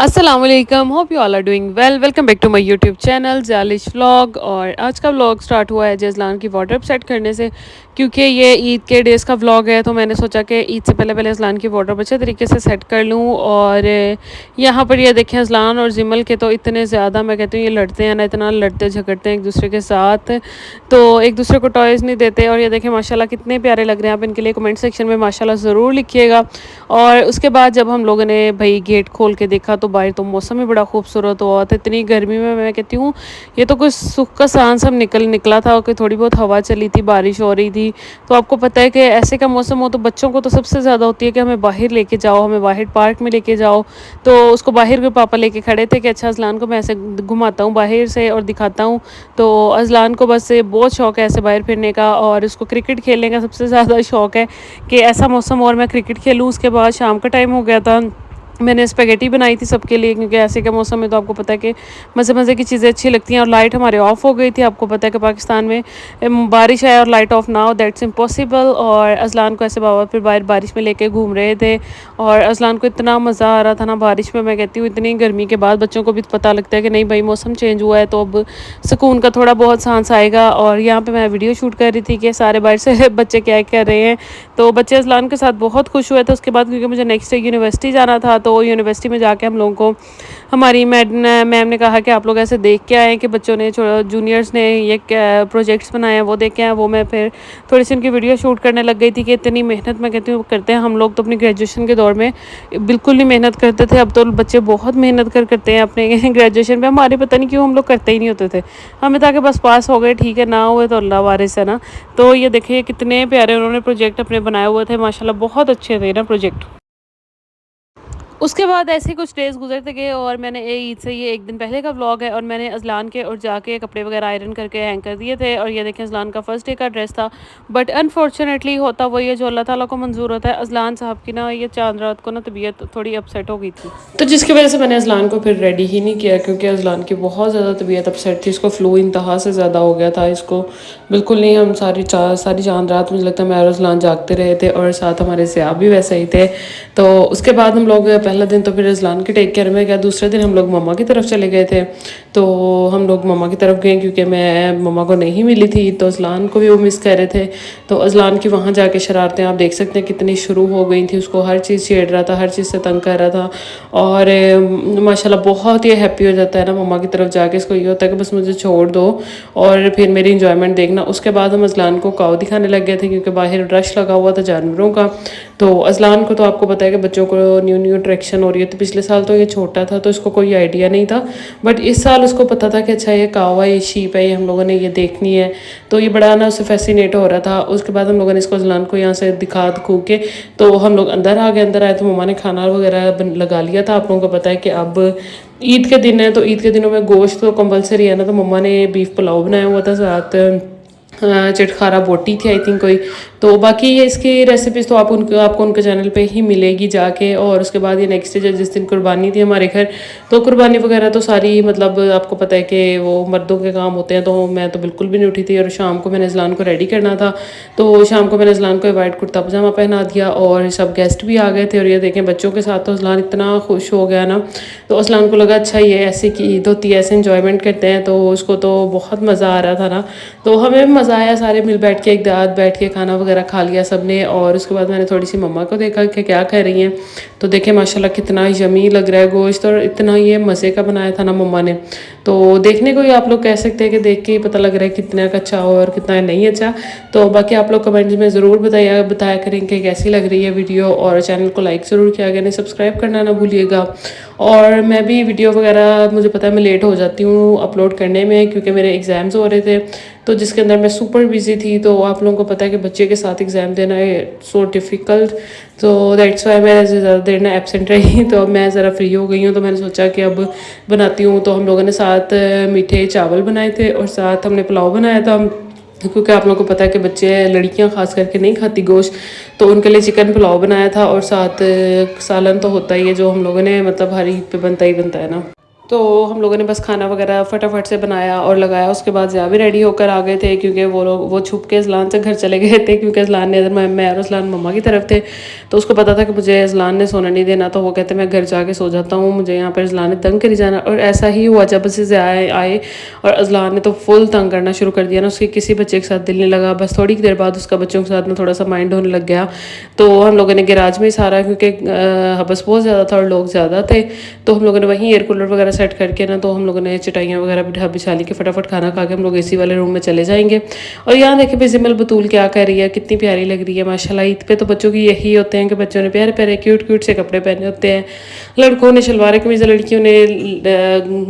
Aslam, hope you all are doing well. Welcome back to my YouTube channel Jalish vlog. और आज का vlog start हुआ है जजलान की वार्डरोब सेट करने से, क्योंकि ये ईद के डेज़ का व्लॉग है। तो मैंने सोचा कि ईद से पहले पहले अजलान की वार्डरोब अच्छे तरीके से सेट कर लूँ। और यहाँ पर ये देखें, अजलान और जिमल के तो इतने ज़्यादा, मैं कहती हूँ, ये लड़ते हैं ना, इतना लड़ते झगड़ते हैं एक दूसरे के साथ, तो एक दूसरे को टॉयज़ नहीं देते। और ये देखें माशाल्लाह कितने प्यारे लग रहे हैं। आप इनके लिए कमेंट सेक्शन में माशाल्लाह ज़रूर लिखिएगा। और उसके बाद जब हम लोगों ने भाई गेट खोल के देखा तो बाहर तो मौसम ही बड़ा खूबसूरत हुआ था। इतनी गर्मी में मैं कहती हूँ ये तो कुछ सुख का सांस हम निकला था, कि थोड़ी बहुत हवा चली थी, बारिश हो रही थी। तो आपको पता है कि ऐसे का मौसम हो तो बच्चों को तो सबसे ज़्यादा होती है कि हमें बाहर लेके जाओ, हमें बाहर पार्क में लेके जाओ। तो उसको बाहर के पापा लेके खड़े थे कि अच्छा अजलान को मैं ऐसे घुमाता हूँ बाहर से और दिखाता हूँ। तो अजलान को बस बहुत शौक़ है ऐसे बाहर फिरने का, और उसको क्रिकेट खेलने का सबसे ज़्यादा शौक़ है कि ऐसा मौसम और मैं क्रिकेट खेलूँ। उसके बाद शाम का टाइम हो गया था, मैंने स्पेगेटी बनाई थी सबके लिए, क्योंकि ऐसे का मौसम में तो आपको पता है कि मज़े मज़े की चीज़ें अच्छी लगती हैं। और लाइट हमारे ऑफ़ हो गई थी। आपको पता है कि पाकिस्तान में बारिश है और लाइट ऑफ ना हो, दैट्स इम्पॉसिबल। और अजलान को ऐसे बाबा फिर बाहर बारिश में लेके घूम रहे थे, और अजलान को इतना मज़ा आ रहा था ना बारिश में। मैं कहती हूँ इतनी गर्मी के बाद बच्चों को भी पता लगता है कि नहीं भाई मौसम चेंज हुआ है, तो अब सुकून का थोड़ा बहुत सांस आएगा। और यहाँ पर मैं वीडियो शूट कर रही थी कि सारे बाहर से बच्चे क्या कर रहे हैं। तो बच्चे अजलान के साथ बहुत खुश हुए थे। उसके बाद क्योंकि मुझे नेक्स्ट डे यूनिवर्सिटी जाना था, तो यूनिवर्सिटी में जाके हम लोगों को हमारी मैम ने कहा कि आप लोग ऐसे देख के आएँ कि बच्चों ने जूनियर्स ने ये प्रोजेक्ट्स बनाए हैं वो देख के आए। वो मैं फिर थोड़ी सी उनकी वीडियो शूट करने लग गई थी कि इतनी मेहनत मैं कहती हूँ करते हैं हम लोग तो अपनी ग्रेजुएशन के दौर में बिल्कुल नहीं मेहनत करते थे। अब तो बच्चे बहुत मेहनत करते हैं अपने ग्रेजुएशन में। हमारे पता नहीं क्यों हम लोग करते ही नहीं होते थे, हमें था कि बस पास हो गए ठीक है, ना हुए तो अल्लाह वारिस है ना। तो ये देखिए कितने प्यारे उन्होंने प्रोजेक्ट अपने बनाए हुए थे, माशाल्लाह बहुत अच्छे थे ना प्रोजेक्ट। उसके बाद ऐसे ही कुछ डेज़ गुजरते गए, और मैंने ईद से ये एक दिन पहले का व्लॉग है, और मैंने अजलान के और जाके कपड़े वगैरह आयरन करके हैंग कर दिए थे। और ये देखें अजलान का फ़र्स्ट डे का ड्रेस था, बट अनफॉर्चुनेटली होता वही है जो अल्लाह ताला को मंजूर होता है। अजलान साहब की ना ये चांद रात को ना तबीयत थोड़ी अपसेट हो गई थी, तो जिसकी वजह से मैंने अजलान को फिर रेडी ही नहीं किया, क्योंकि अजलान की बहुत ज़्यादा तबीयत अपसेट थी। इसको फ्लू इंतहा से ज़्यादा हो गया था, इसको बिल्कुल नहीं। हम सारी चांद रात मुझे लगता है मैं और अजलान जागते रहे थे, और साथ हमारे सियाब भी वैसे ही थे। तो उसके बाद हम लोग पहला दिन तो फिर अजलान के टेक केयर में गया। दूसरे दिन हम लोग मम्मा की तरफ चले गए थे। तो हम लोग मम्मा की तरफ गए क्योंकि मैं मम्मा को नहीं मिली थी, तो अजलान को भी वो मिस कर रहे थे। तो अजलान की वहाँ जाके शरारतें आप देख सकते हैं कितनी शुरू हो गई थी। उसको हर चीज़ छेड़ रहा था, हर चीज़ से तंग कर रहा था। और माशाल्लाह बहुत ही हैप्पी हो जाता है ना मम्मा की तरफ जाके। इसको ये होता है कि बस मुझे छोड़ दो और फिर मेरी इंजॉयमेंट देखना। उसके बाद हम अजलान को काऊ दिखाने लग गए थे, क्योंकि बाहर रश लगा हुआ था जानवरों का। तो अजलान को तो आपको पता है कि बच्चों को न्यू अट्रैक्शन हो रही है। तो पिछले साल तो ये छोटा था तो इसको कोई आइडिया नहीं था, बट इस साल उसको पता था कि अच्छा ये काऊ है, ये शीप है, ये हम लोगों ने ये देखनी है। तो ये बड़ा ना उससे फैसिनेट हो रहा था। उसके बाद हम लोगों ने इसको अजलान को यहाँ से दिखा दिखू के तो हम लोग अंदर आ गए। अंदर आए तो मम्मा ने खाना वगैरह लगा लिया था। आप लोगों को पता है कि अब ईद के दिन है, तो ईद के दिनों में गोश्त तो कंपलसरी है ना। तो मम्मा ने बीफ पुलाव बनाया हुआ था, साथ चिटखारा बोटी थी आई थिंक कोई। तो बाकी ये इसकी रेसिपीज़ तो आपको उनके चैनल पे ही मिलेगी जाके। और उसके बाद ये नेक्स्ट डे जिस दिन कुर्बानी थी हमारे घर, तो कुर्बानी वगैरह तो सारी मतलब आपको पता है कि वो मर्दों के काम होते हैं। तो मैं तो बिल्कुल भी नहीं उठी थी। और शाम को मैंने अजलान को रेडी करना था, तो शाम को मैंने अजलान को वाइट कुर्ता पजामा पहना दिया, और सब गेस्ट भी आ गए थे। और ये देखें बच्चों के साथ तो अजलान इतना खुश हो गया ना। तो अजलान को लगा अच्छा ये ऐसे की ईद होती है, ऐसे इंजॉयमेंट करते हैं। तो उसको तो बहुत मज़ा आ रहा था ना। तो हमें भी मज़ा आया, सारे मिल बैठ के एक साथ बैठ के खाना वगैरह खा लिया सब ने। और उसके बाद मैंने थोड़ी सी मम्मा को देखा कि क्या कर रही हैं। तो देखें माशाल्लाह कितना यमी लग रहा है गोश्त, और इतना ये मज़े का बनाया था ना मम्मा ने। तो देखने को ही आप लोग कह सकते हैं कि देख के ही पता लग रहा है कितना का अच्छा हो और कितना नहीं अच्छा। तो बाकी आप लोग कमेंट्स में ज़रूर बताया करें कि कैसी लग रही है वीडियो, और चैनल को लाइक ज़रूर किया गया, नहीं सब्सक्राइब करना ना भूलिएगा। और मैं भी वीडियो वगैरह मुझे पता है मैं लेट हो जाती हूँ अपलोड करने में, क्योंकि मेरे एग्ज़ाम्स हो रहे थे, तो जिसके अंदर मैं सुपर बिज़ी थी। तो आप लोगों को पता है कि बच्चे के साथ एग्ज़ाम देना है सो डिफ़िकल्ट। तो दैट्स वाई मैं ज़्यादा देर ना एबसेंट रही। तो अब मैं ज़रा फ्री हो गई हूँ, तो मैंने सोचा कि अब बनाती हूँ। तो हम लोगों ने साथ मीठे चावल बनाए थे, और साथ हमने पुलाव बनाया था, क्योंकि आप लोगों को पता है कि बच्चे लड़कियां खास करके नहीं खाती गोश्त। तो उनके लिए चिकन पुलाव बनाया था, और साथ सालन तो होता ही है जो हम लोगों ने मतलब हर ईद पे बनता ही बनता है ना। तो हम लोगों ने बस खाना वगैरह फटाफट से बनाया और लगाया। उसके बाद ज़िया भी रेडी होकर आ गए थे क्योंकि वो छुप के अजलान से घर चले गए थे क्योंकि अजलान ने मैं और अजलान मम्मा की तरफ थे, तो उसको पता था कि मुझे अजलान ने सोना नहीं देना, तो वो कहते मैं घर जाके सो जाता हूँ, मुझे यहाँ पर अजलान ने तंग करी जाना। और ऐसा ही हुआ, जब से ज़िया आए और अजलान ने तो फुल तंग करना शुरू कर दिया ना, उसके किसी बच्चे के साथ दिल नहीं लगा। बस थोड़ी देर बाद उसका बच्चों के साथ में थोड़ा सा माइंड होने लग गया। तो हम लोगों ने गैराज में ही सारा, क्योंकि हबस बहुत ज़्यादा था और लोग ज़्यादा थे, तो हम लोगों ने वहीं एयर कूलर वगैरह सेट करके ना, तो हम लोगों ने चटाइयाँ वगैरह बिछा ली कि फटाफट खाना खा के हम लोग एसी वाले रूम में चले जाएंगे। और यहाँ देखें भाई जिमल बतूल क्या कर रही है, कितनी प्यारी लग रही है माशाल्लाह। ईद पे तो बच्चों की यही होते हैं कि बच्चों ने प्यारे प्यारे क्यूट क्यूट से कपड़े पहने होते हैं। लड़कों ने शलवार कमीज़, लड़कियों ने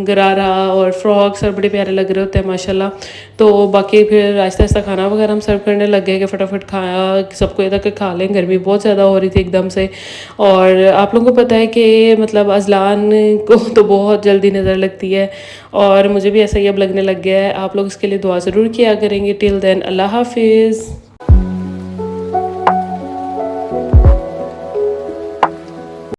गरारा और फ्रॉक्स, और बड़े प्यारे लग रहे होते हैं माशाल्लाह। तो बाकी फिर आहिस्ता आहिस्ता खाना वगैरह हम सर्व करने लग गए कि फटाफट खाया सबको, ये तक खा लें, गर्मी बहुत ज़्यादा हो रही थी एकदम से। और आप लोगों को पता है कि मतलब अजलान को तो बहुत जल्दी नज़र लगती है और मुझे भी ऐसा ही अब लगने लग गया है। आप लोग इसके लिए दुआ ज़रूर किया करेंगे। टिल देन अल्लाह हाफिज़।